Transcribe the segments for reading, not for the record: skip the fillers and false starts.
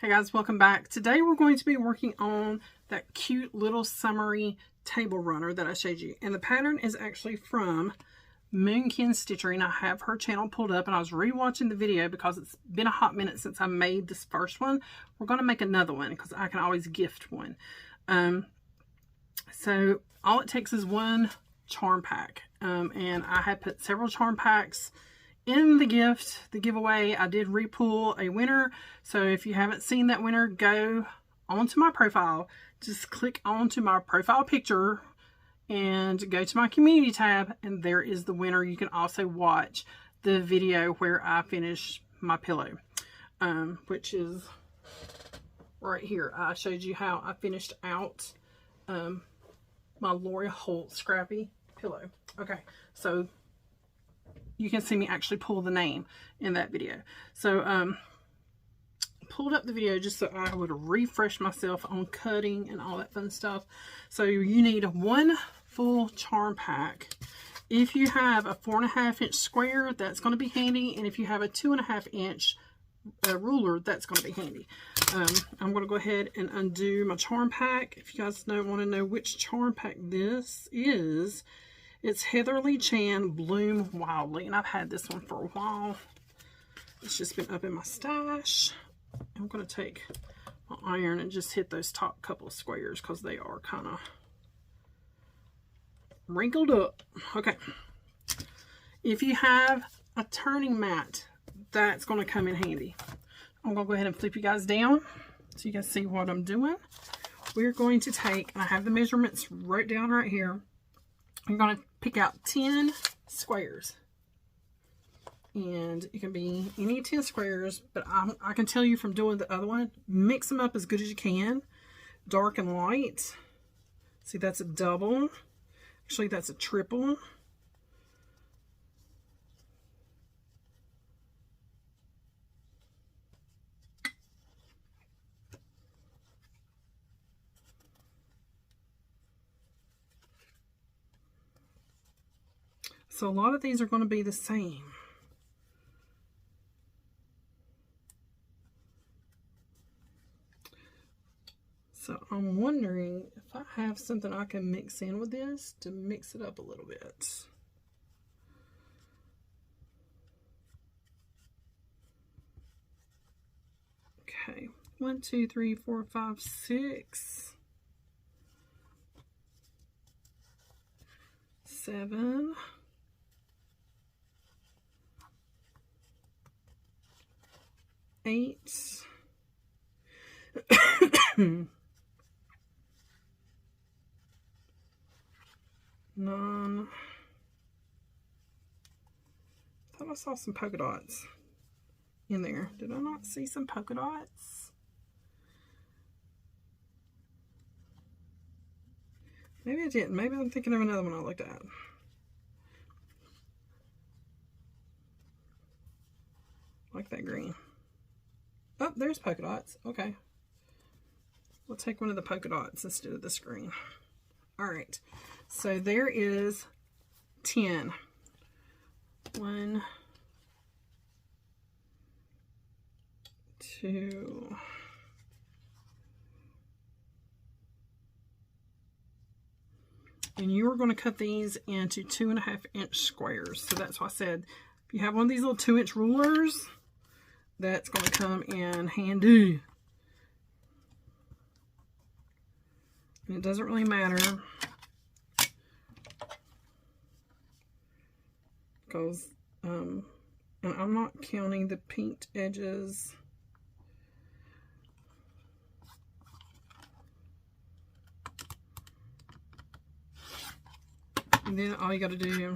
Hey guys, welcome back. Today we're going to be working on that cute little summery table runner that I showed you. And the pattern is actually from Moonkin Stitchery, and I have her channel pulled up, and I was rewatching the video because it's been a hot minute since I made this first one. We're going to make another one because I can always gift one. So all it takes is one charm pack. And I had put several charm packs in the giveaway. I did repull a winner. So if you haven't seen that winner, go onto my profile. Just click onto my profile picture and go to my community tab, and there is the winner. You can also watch the video where I finish my pillow, which is right here. I showed you how I finished out my Lori Holt Scrappy pillow. Okay, so you can see me actually pull the name in that video. So pulled up the video just so I would refresh myself on cutting and all that fun stuff. So you need one full charm pack. If you have a 4.5 inch square, that's going to be handy, and if you have a 2.5 inch ruler, that's going to be handy. I'm going to go ahead and undo my charm pack. If you guys want to know which charm pack this is, it's Heatherly Chan Bloom Wildly, and I've had this one for a while. It's just been up in my stash. I'm going to take my iron and just hit those top couple of squares because they are kind of wrinkled up. Okay. If you have a turning mat, that's going to come in handy. I'm going to go ahead and flip you guys down so you guys see what I'm doing. We're going to take, and I have the measurements wrote down right here. I'm going to pick out 10 squares. And it can be any 10 squares, but I can tell you from doing the other one, mix them up as good as you can. Dark and light. See, that's a double. Actually, that's a triple. So a lot of these are going to be the same. So I'm wondering if I have something I can mix in with this to mix it up a little bit. Okay, 1, 2, 3, 4, 5, 6, 7, 8, 9. I thought I saw some polka dots in there. Did I not see some polka dots? Maybe I didn't. Maybe I'm thinking of another one I looked at. Like that green. Oh, there's polka dots. Okay. We'll take one of the polka dots instead of this green. Alright. So there is 10. 1, 2, 3. And you are going to cut these into 2.5 inch squares. So that's why I said, if you have one of these little 2 inch rulers, that's going to come in handy. And it doesn't really matter because, and I'm not counting the pinked edges. And then all you got to do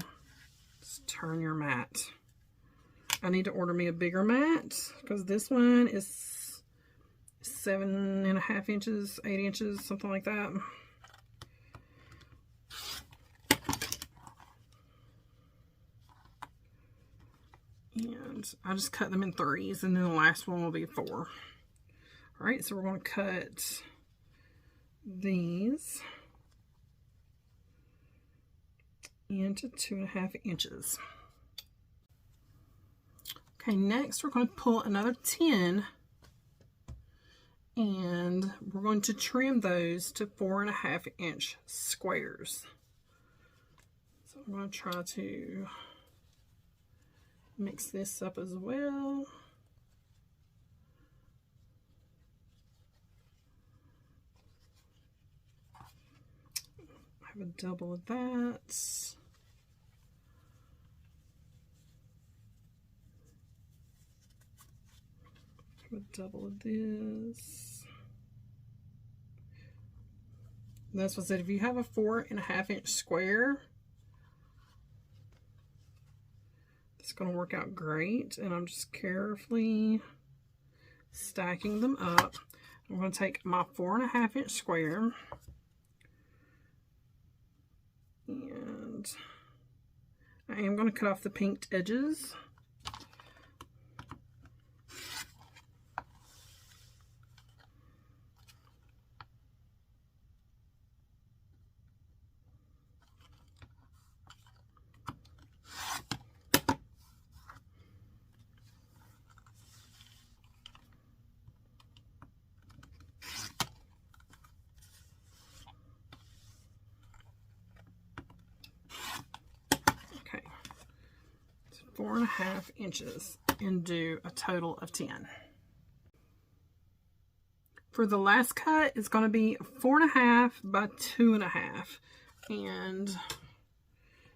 is turn your mat. I need to order me a bigger mat because this one is 7.5 inches, 8 inches, something like that. And I just cut them in 3s, and then the last one will be 4. All right, so we're going to cut these into 2.5 inches. Okay, next we're going to pull another 10 And we're going to trim those to 4.5-inch squares. So I'm going to try to mix this up as well. I have a double of that. I have a double of this. And that's what I said, if you have a 4.5-inch square, it's going to work out great. And I'm just carefully stacking them up. I'm going to take my 4.5-inch square and I am going to cut off the pinked edges. Okay, so 4.5 inches and do a total of 10. For the last cut, it's going to be 4.5 by 2.5, and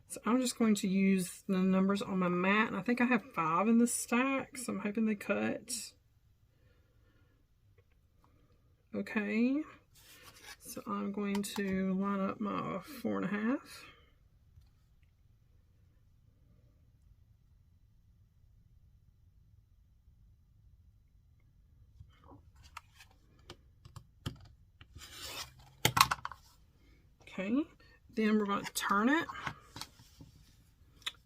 so I'm just going to use the numbers on my mat, and I think I have 5 in this stack, so I'm hoping they cut. Okay, so I'm going to line up my 4.5. Okay, then we're going to turn it,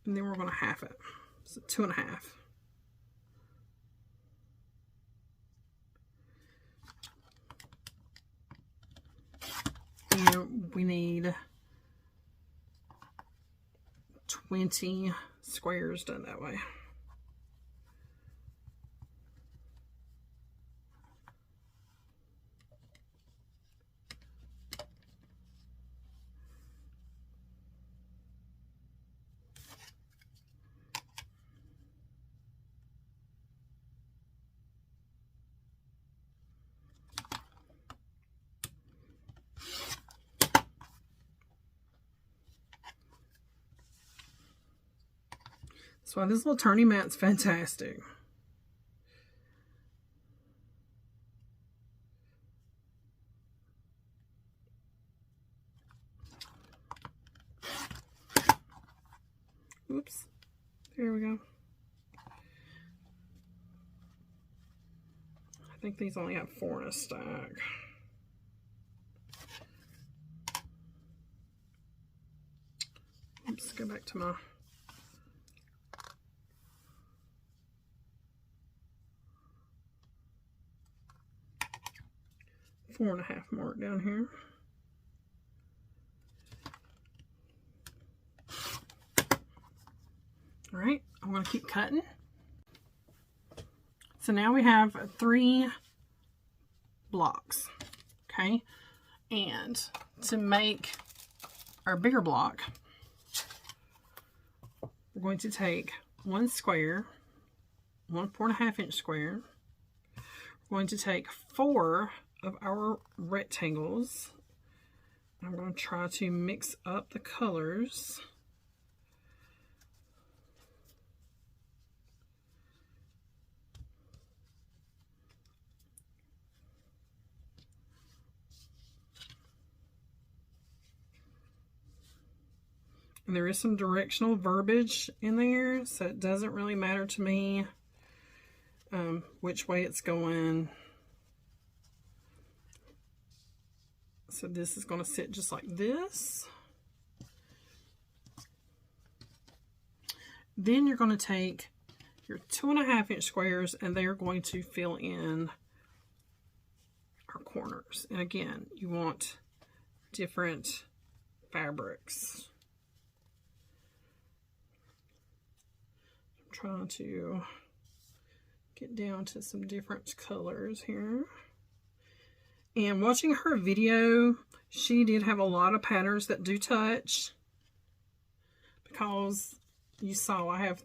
and then we're going to half it. So 2.5. And we need 20 squares done that way. So this little turning mat's fantastic. Oops. There we go. I think these only have 4 in a stack. Oops, go back to my 4.5 mark down here. All right, I'm going to keep cutting. So now we have 3 blocks, okay? And to make our bigger block, we're going to take 1 square, 1 4.5-inch square. We're going to take 4 of our rectangles. I'm going to try to mix up the colors. And there is some directional verbiage in there, so it doesn't really matter to me which way it's going. So this is going to sit just like this. Then you're going to take your 2.5-inch squares, and they are going to fill in our corners. And again, you want different fabrics. I'm trying to get down to some different colors here. And watching her video, she did have a lot of patterns that do touch, because you saw I have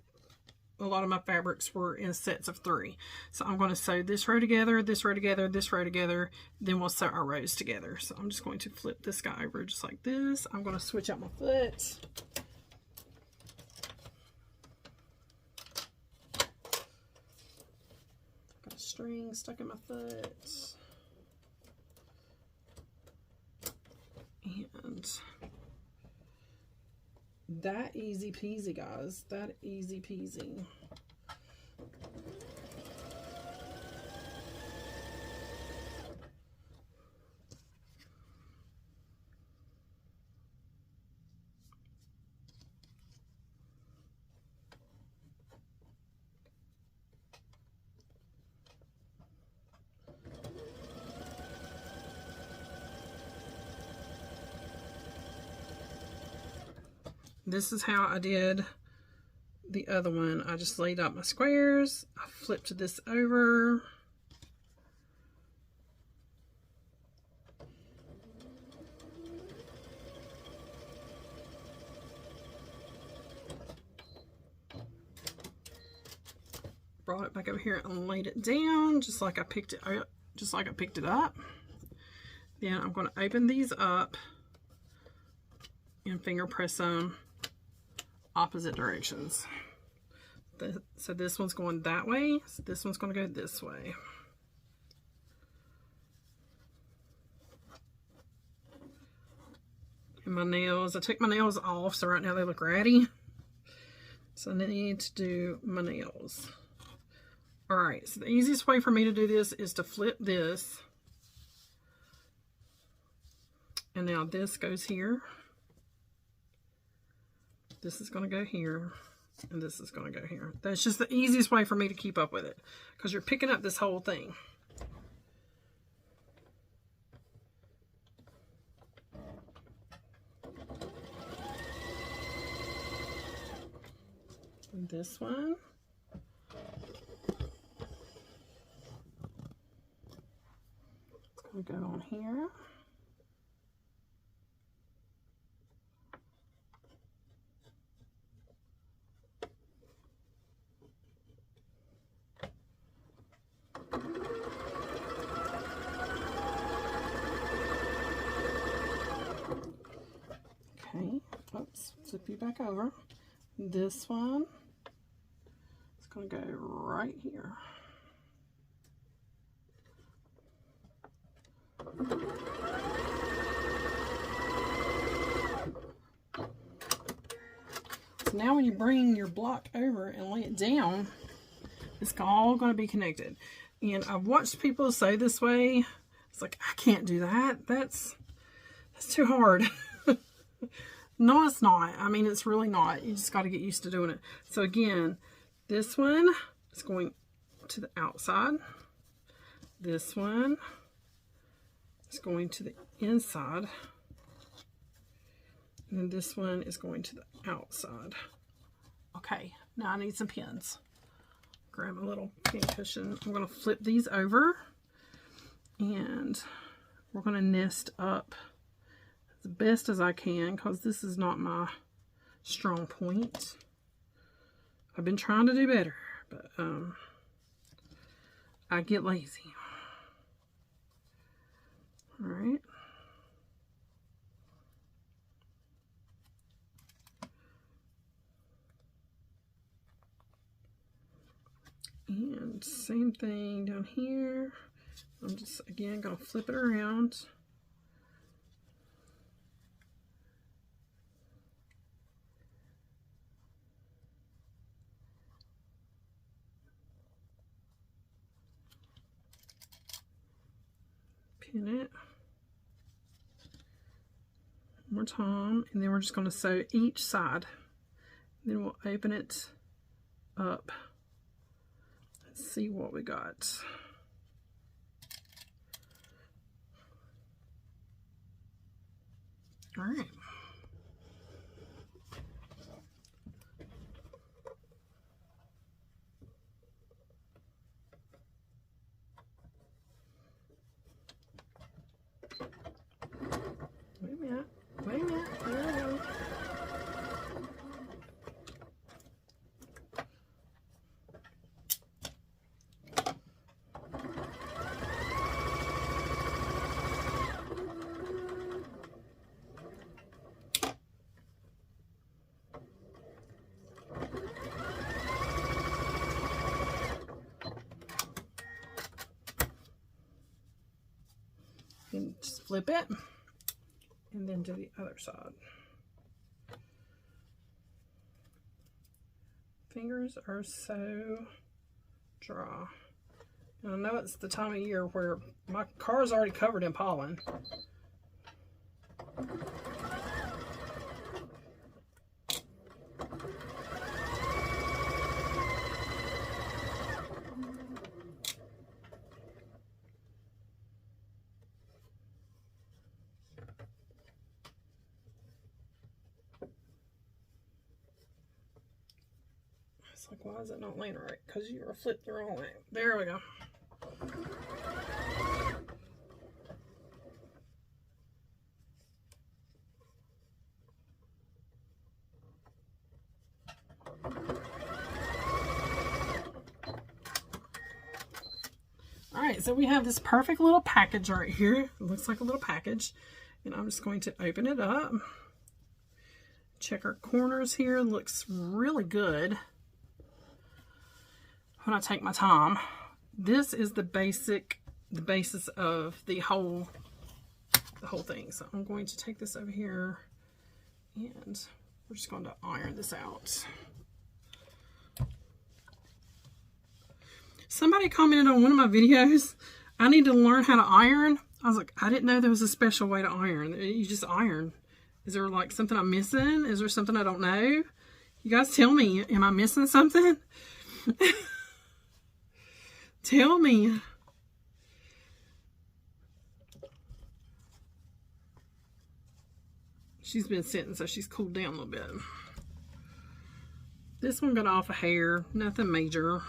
a lot of my fabrics were in sets of 3. So I'm going to sew this row together, this row together, this row together, then we'll sew our rows together. So I'm just going to flip this guy over just like this. I'm going to switch out my foot. Got a string stuck in my foot. And that easy peasy, guys. That easy peasy. This is how I did the other one. I just laid out my squares. I flipped this over. Brought it back over here and laid it down just like I picked it up, Then I'm going to open these up and finger press them opposite directions. So this one's going that way, so this one's going to go this way. And my nails, I took my nails off, so right now they look ratty. So I need to do my nails. Alright, so the easiest way for me to do this is to flip this. And now this goes here. This is going to go here, and this is going to go here. That's just the easiest way for me to keep up with it, because you're picking up this whole thing. And this one. It's going to go on here. Okay, oops, flip you back over. This one is going to go right here. So now when you bring your block over and lay it down, it's all going to be connected. And I've watched people sew this way. It's like, I can't do that. That's too hard. No, it's not. I mean, it's really not. You just got to get used to doing it. So again, this one is going to the outside. This one is going to the inside. And then this one is going to the outside. Okay, now I need some pins. Grab a little pin cushion. I'm going to flip these over. And we're going to nest up as best as I can, because this is not my strong point. I've been trying to do better, but I get lazy. All right. And same thing down here. I'm just, again, going to flip it around. Pin it. One more time. And then we're just going to sew each side. Then we'll open it up. Let's see what we got. All right. flip it and then do the other side. Fingers are so dry. And I know it's the time of year where my car's already covered in pollen. It's like, why is it not laying right? Because you were flipped the wrong way. There we go. Alright, so we have this perfect little package right here. It looks like a little package. And I'm just going to open it up. Check our corners here. It looks really good when I take my time. This is the basis of the whole thing. So I'm going to take this over here and we're just going to iron this out. Somebody commented on one of my videos, I need to learn how to iron. I was like, I didn't know there was a special way to iron. You just iron. Is there like something I'm missing? Is there something I don't know? You guys tell me, am I missing something? Tell me. She's been sitting, so she's cooled down a little bit. This one got off a hair, nothing major.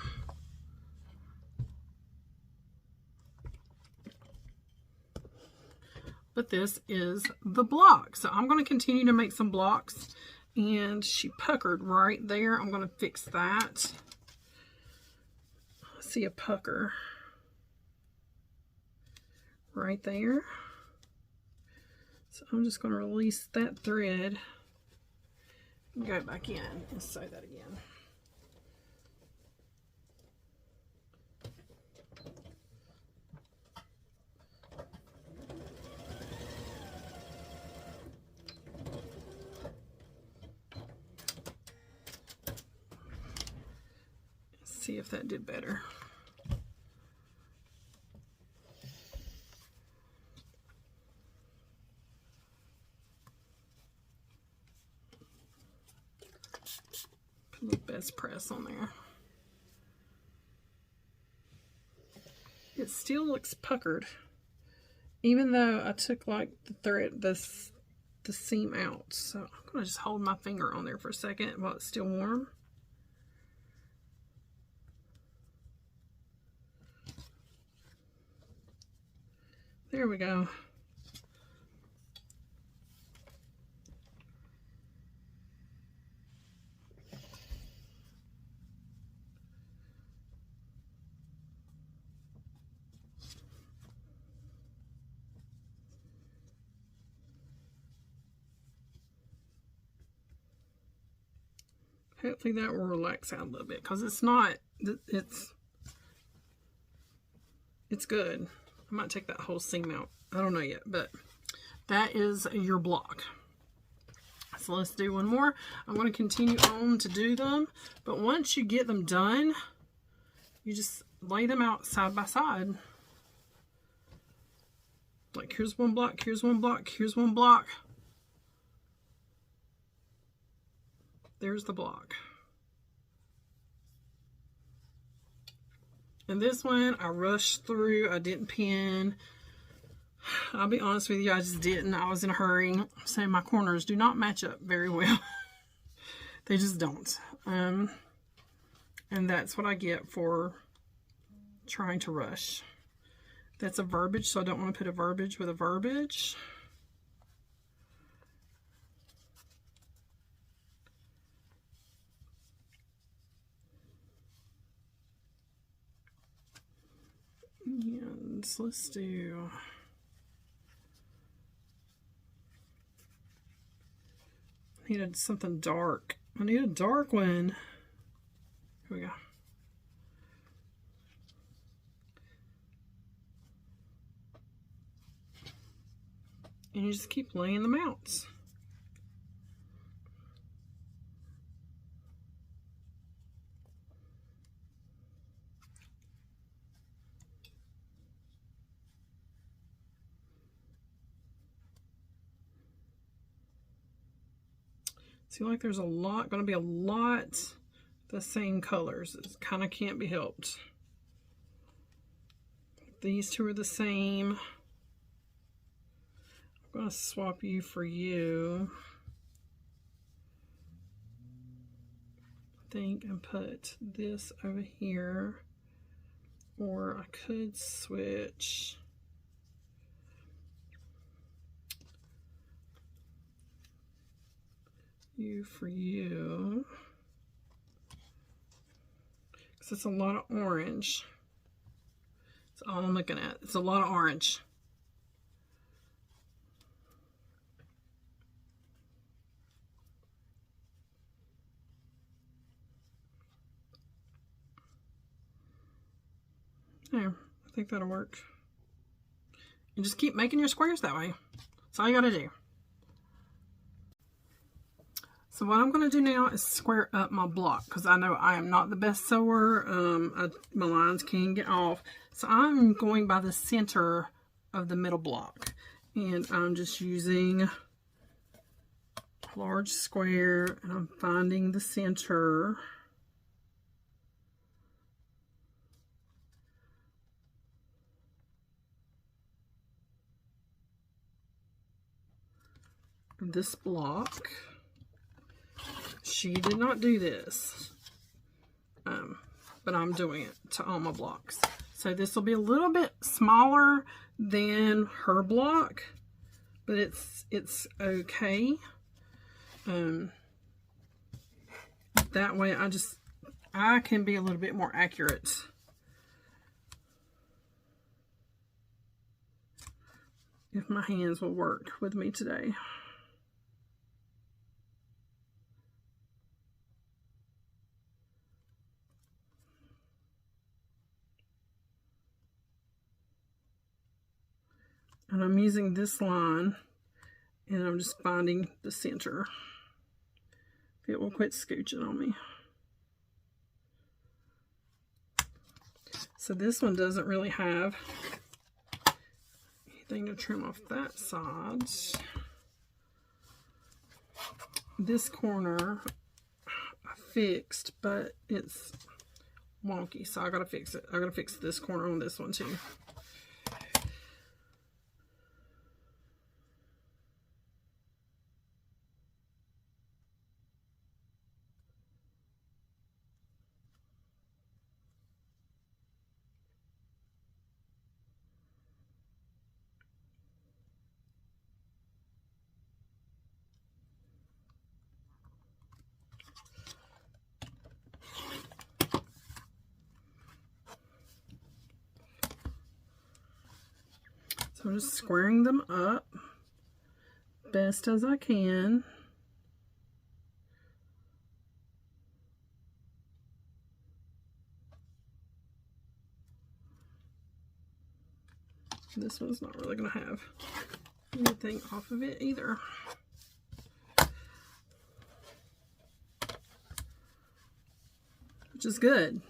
But this is the block. So I'm going to continue to make some blocks. And she puckered right there. I'm going to fix that. I see a pucker right there. So I'm just going to release that thread and go back in and sew that again. See if that did better. Put a little best press on there. It still looks puckered, even though I took like the thread, the seam out. So I'm gonna just hold my finger on there for a second while it's still warm. There we go. Hopefully that will relax out a little bit, because it's not, it's good. I might take that whole seam out. I don't know yet, but that is your block. So let's do one more. I'm going to continue on to do them, but once you get them done, you just lay them out side by side. Like, here's one block, here's one block, here's one block. There's the block. And this one, I rushed through. I didn't pin. I'll be honest with you, I just didn't. I was in a hurry. So my corners do not match up very well. They just don't. And that's what I get for trying to rush. That's a verbiage, so I don't want to put a verbiage with a verbiage. And let's do, I needed something dark. I need a dark one. Here we go. And you just keep laying them out. See, like there's going to be a lot the same colors. It kind of can't be helped. These two are the same. I'm going to swap you for you, I think, and put this over here. Or I could switch you for you, because it's a lot of orange. That's all I'm looking at. It's a lot of orange. There, I think that'll work. And just keep making your squares that way. That's all you gotta do. So what I'm going to do now is square up my block, because I know I am not the best sewer. My lines can get off. So I'm going by the center of the middle block. And I'm just using a large square, and I'm finding the center. Of this block. She did not do this, but I'm doing it to all my blocks. So this will be a little bit smaller than her block, but it's okay. That way I can be a little bit more accurate. If my hands will work with me today. And I'm using this line, and I'm just finding the center. It will quit scooching on me. So this one doesn't really have anything to trim off that side. This corner I fixed, but it's wonky, so I gotta fix it. I gotta fix this corner on this one too. So I'm just squaring them up best as I can. This one's not really going to have anything off of it either. Which is good.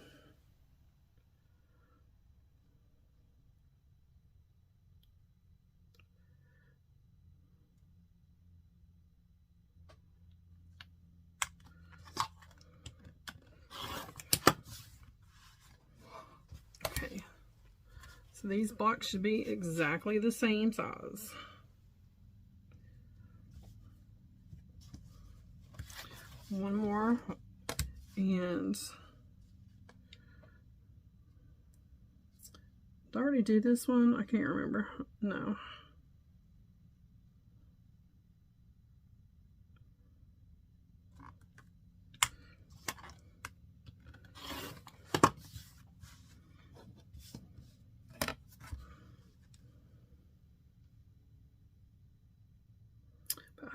So these blocks should be exactly the same size. One more, and did I already do this one? I can't remember. No.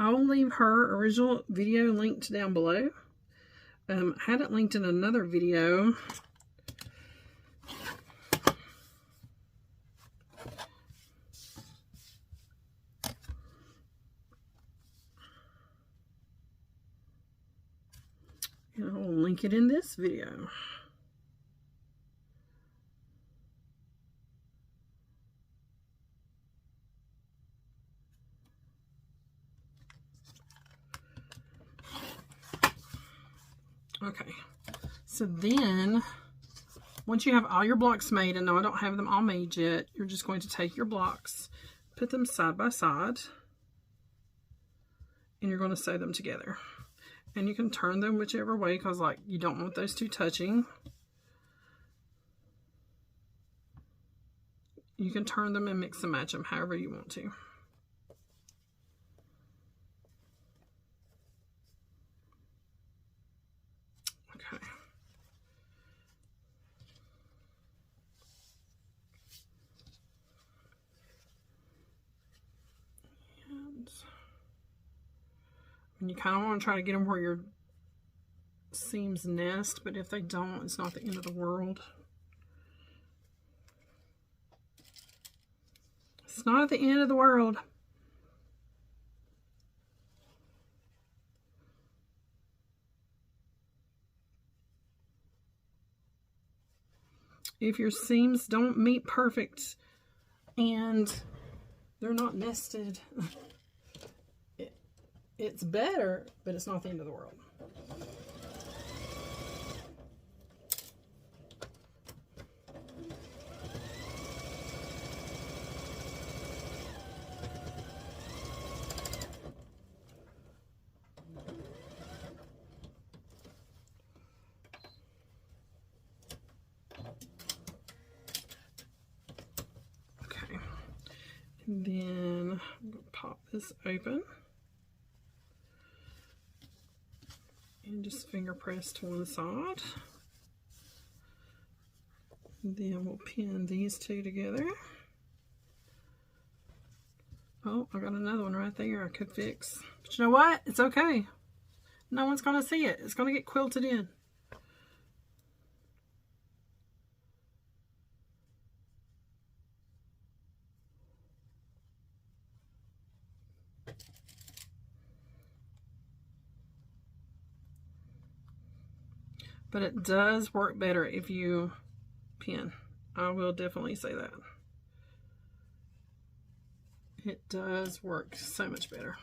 I will leave her original video linked down below. I had it linked in another video. link it in this video. Okay, so then once you have all your blocks made, and no, I don't have them all made yet, you're just going to take your blocks, put them side by side, and you're going to sew them together. And you can turn them whichever way, because like you don't want those two touching. You can turn them and mix and match them however you want to. Okay. And you kind of want to try to get them where your seams nest, but if they don't, it's not the end of the world. It's not at the end of the world. If your seams don't meet perfect and they're not nested, it's better, but it's not the end of the world. Okay, and then I'm going to pop this open. And just finger press to one side. And then we'll pin these two together. Oh, I got another one right there I could fix. But you know what? It's okay. No one's going to see it. It's going to get quilted in. But it does work better if you pin. I will definitely say that. It does work so much better.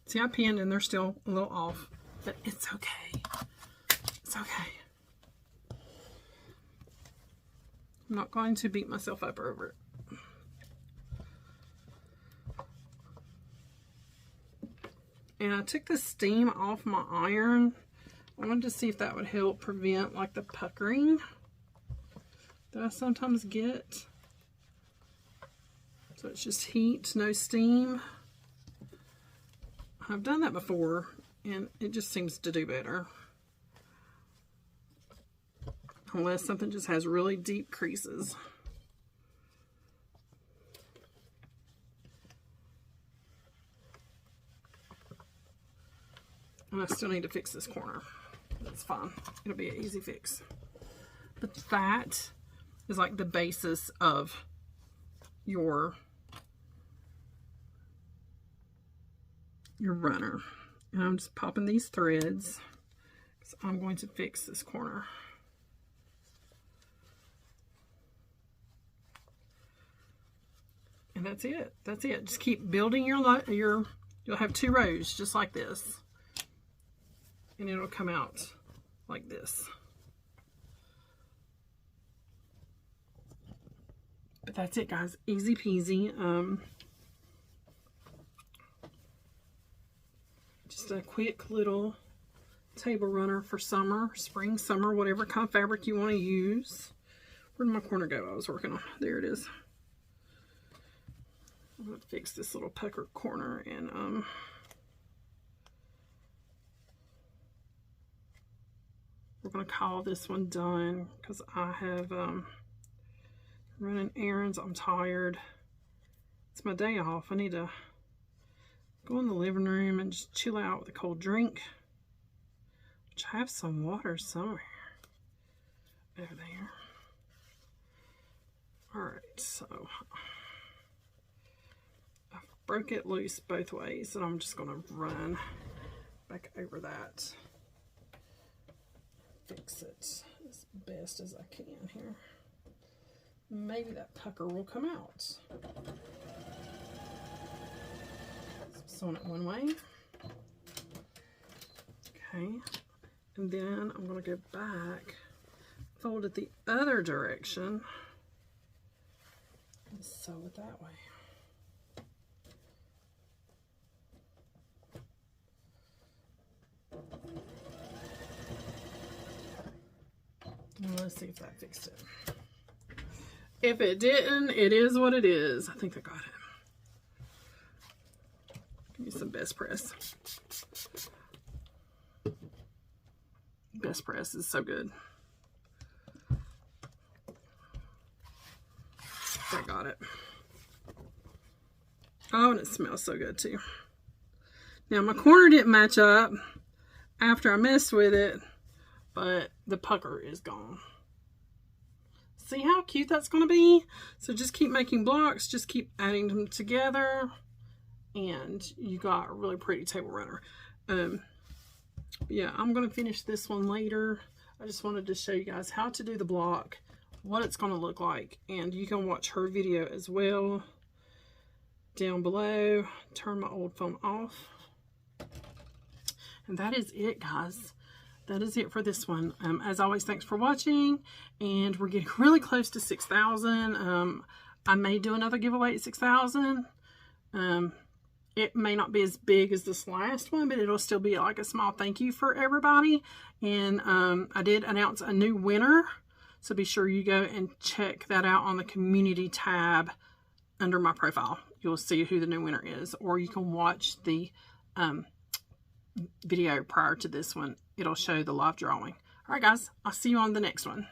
See, I pinned and they're still a little off, but it's okay. It's okay. I'm not going to beat myself up over it. And I took the steam off my iron. I wanted to see if that would help prevent like the puckering that I sometimes get. So it's just heat, no steam. I've done that before and it just seems to do better. Unless something just has really deep creases. And I still need to fix this corner. That's fine. It'll be an easy fix. But that is like the basis of your runner. And I'm just popping these threads because I'm going to fix this corner. And that's it. That's it. Just keep building your you'll have 2 rows just like this. And it'll come out like this. But that's it, guys. Easy peasy. Just a quick little table runner for summer, spring, summer, whatever kind of fabric you want to use. Where did my corner go I was working on? There it is. I'm going to fix this little pucker corner, and we're going to call this one done because I have running errands. I'm tired. It's my day off. I need to go in the living room and just chill out with a cold drink. Which I have some water somewhere over there. Alright, so I broke it loose both ways, and I'm just going to run back over that. Fix it as best as I can here. Maybe that pucker will come out. Sewing it one way. Okay. And then I'm going to go back, fold it the other direction, and sew it that way. Let's see if that fixed it. If it didn't, it is what it is. I think I got it. Give me some best press. Best press is so good. I got it. Oh, and it smells so good too. Now my corner didn't match up after I messed with it, but the pucker is gone. See how cute that's going to be? So just keep making blocks, just keep adding them together, and you got a really pretty table runner. Yeah, I'm going to finish this one later. I just wanted to show you guys how to do the block, what it's going to look like, and you can watch her video as well down below. Turn my old phone off. And that is it, guys. That is it for this one. As always, thanks for watching, and we're getting really close to 6,000. I may do another giveaway at 6,000. It may not be as big as this last one, but it'll still be like a small thank you for everybody. And I did announce a new winner, so be sure you go and check that out on the community tab under my profile. You'll see who the new winner is, or you can watch the video prior to this one. It'll show the live drawing. All right, guys, I'll see you on the next one.